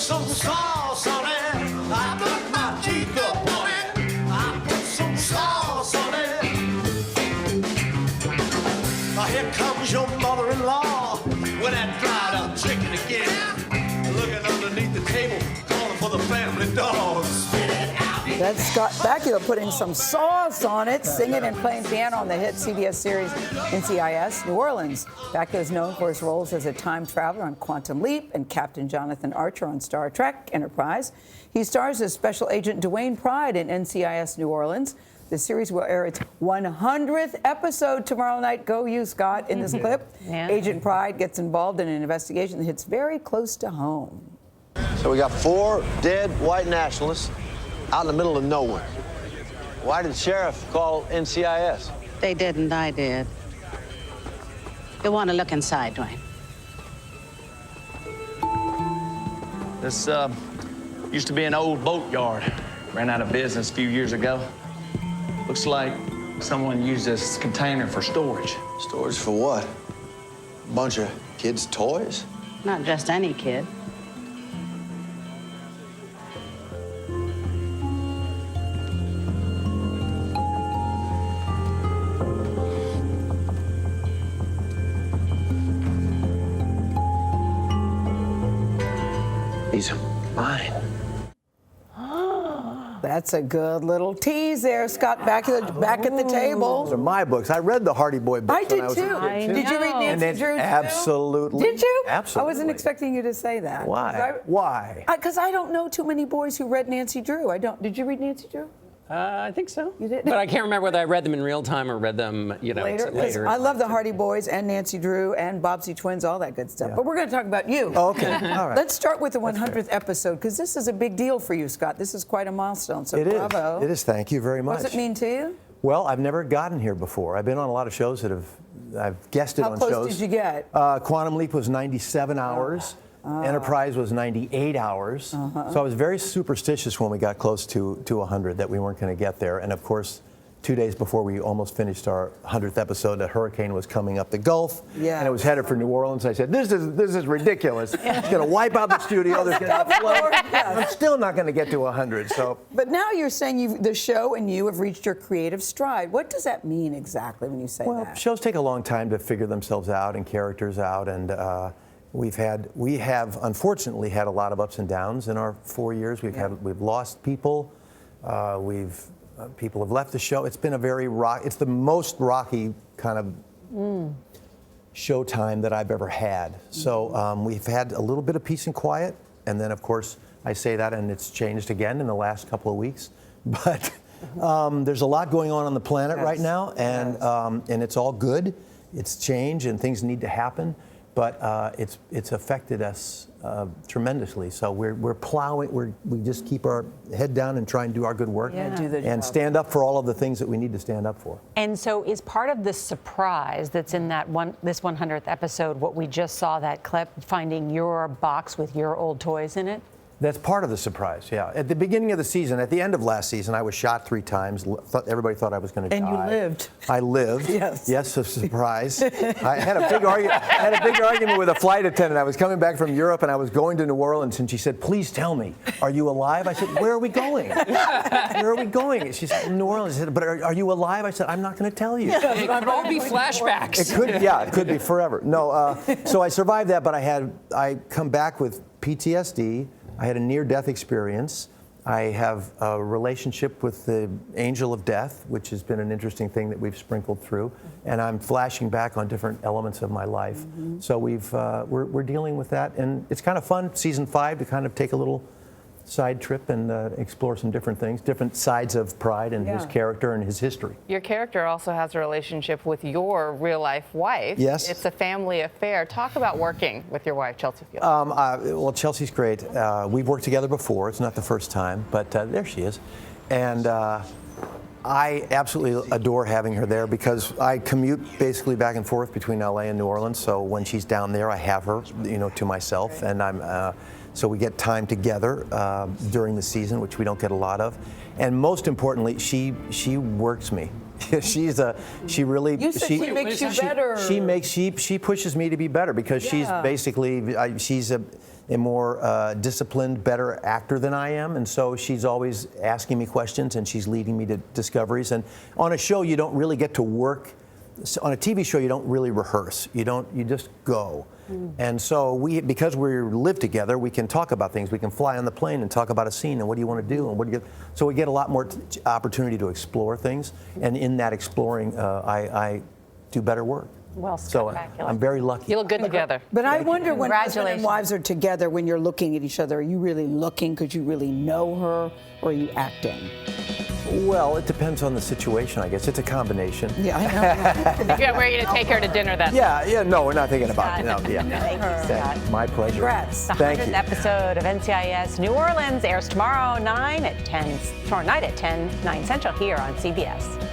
some sauce on it. I put my teeth up on it. I put some sauce on it. Here comes your mother-in-law with that dried up chicken again. Looking underneath the table, calling for the family dog. Spit it out. That's Scott Bakula putting some sauce on it, singing and playing piano on the hit CBS series NCIS New Orleans. Bakula is known for his roles as a time traveler on Quantum Leap and Captain Jonathan Archer on Star Trek Enterprise. He stars as Special Agent Dwayne Pride in NCIS New Orleans. The series will air its 100th episode tomorrow night. Go you, Scott, in this clip. Yeah. Agent Pride gets involved in an investigation that hits very close to home. So we got 4 dead white nationalists out in the middle of nowhere. Why did the sheriff call NCIS? They didn't, I did. You want to look inside, Dwayne? This used to be an old boatyard. Ran out of business a few years ago. Looks like someone used this container for storage. Storage for what? A bunch of kids' toys? Not just any kid. These are mine. That's a good little tease there, Scott Bakula, back at the table. Those are my books. I read the Hardy Boy books. I did too. Did you read Nancy Drew? Absolutely. Did you? Absolutely. I wasn't expecting you to say that. Why? Why? Because I don't know too many boys who read Nancy Drew. I don't. Did you read Nancy Drew? I think so. You did? But I can't remember whether I read them in real time or read them, later. I love the Hardy Boys and Nancy Drew and Bobbsey Twins, all that good stuff. Yeah. But we're going to talk about you. Oh, okay. All right. Let's start with the 100th episode, because this is a big deal for you, Scott. This is quite a milestone, so bravo. It is. Thank you very much. What does it mean to you? Well, I've never gotten here before. I've been on a lot of shows that I've guested on shows. How close did you get? Quantum Leap was 97 hours. Enterprise was 98 hours. So I was very superstitious when we got close to 100 that we weren't going to get there. And of course, 2 days before we almost finished our 100th episode, a hurricane was coming up the Gulf, and it was headed for New Orleans. I said, "This is ridiculous. It's going to wipe out the studio. There's going to be a flood. I'm still not going to get to 100." So, but now you're saying the show and you have reached your creative stride. What does that mean exactly when you say that? Well, shows take a long time to figure themselves out and characters out, and we have unfortunately had a lot of ups and downs in our 4 years. We've lost people. People have left the show. It's been it's the most rocky kind of show time that I've ever had. So we've had a little bit of peace and quiet, and then of course I say that and it's changed again in the last couple of weeks. But there's a lot going on the planet right now, and it's all good. It's change and things need to happen. But it's affected us tremendously. So we're plowing. We just keep our head down and try and do our good work, and stand up for all of the things that we need to stand up for. And so, is part of the surprise that's in this 100th episode what we just saw, that clip, finding your box with your old toys in it? That's part of the surprise, yeah. At the beginning of the season, at the end of last season, I was shot 3 times. Everybody thought I was going to die. And you lived. I lived. Yes. Yes, a surprise. I had a big argument with a flight attendant. I was coming back from Europe, and I was going to New Orleans, and she said, "Please tell me, are you alive?" I said, "Where are we going? Where are we going?" She said, "New Orleans." I said, "But are you alive?" I said, "I'm not going to tell you." It could all be flashbacks. It could be forever. No, so I survived that, but I come back with PTSD. I had a near-death experience. I have a relationship with the angel of death, which has been an interesting thing that we've sprinkled through, and I'm flashing back on different elements of my life. So we're dealing with that, and it's kind of fun, season 5, to kind of take a little side trip and explore some different things, different sides of Pride and his character and his history. Your character also has a relationship with your real-life wife. Yes. It's a family affair. Talk about working with your wife, Chelsea Field. Well, Chelsea's great. We've worked together before. It's not the first time, but there she is. And I absolutely adore having her there because I commute basically back and forth between LA and New Orleans. So when she's down there, I have her, to myself, and so we get time together during the season, which we don't get a lot of. And most importantly, she works me. She really. You said she makes you better. She pushes me to be better because she's basically a more disciplined, better actor than I am, and so she's always asking me questions and she's leading me to discoveries. And on a show, you don't really get to work. On a TV show, you don't really rehearse. You just go. And so because we live together, we can talk about things. We can fly on the plane and talk about a scene and what do you want to do and what do you. So we get a lot more opportunity to explore things, and in that exploring, I do better work. Well, Scott so Bakula. I'm very lucky. You look good together. But I wonder when husband and Congratulations. wives are together, when you're looking at each other, are you really looking because you really know her, or are you acting? Well, it depends on the situation, I guess. It's a combination. Yeah, I know. Yeah, where are you to take her to dinner then? Yeah, no, we're not thinking about it. No, yeah. Thank you, Scott. My pleasure. Congrats. The Thank 100th you. episode of NCIS New Orleans airs tomorrow night at 10 Central here on CBS.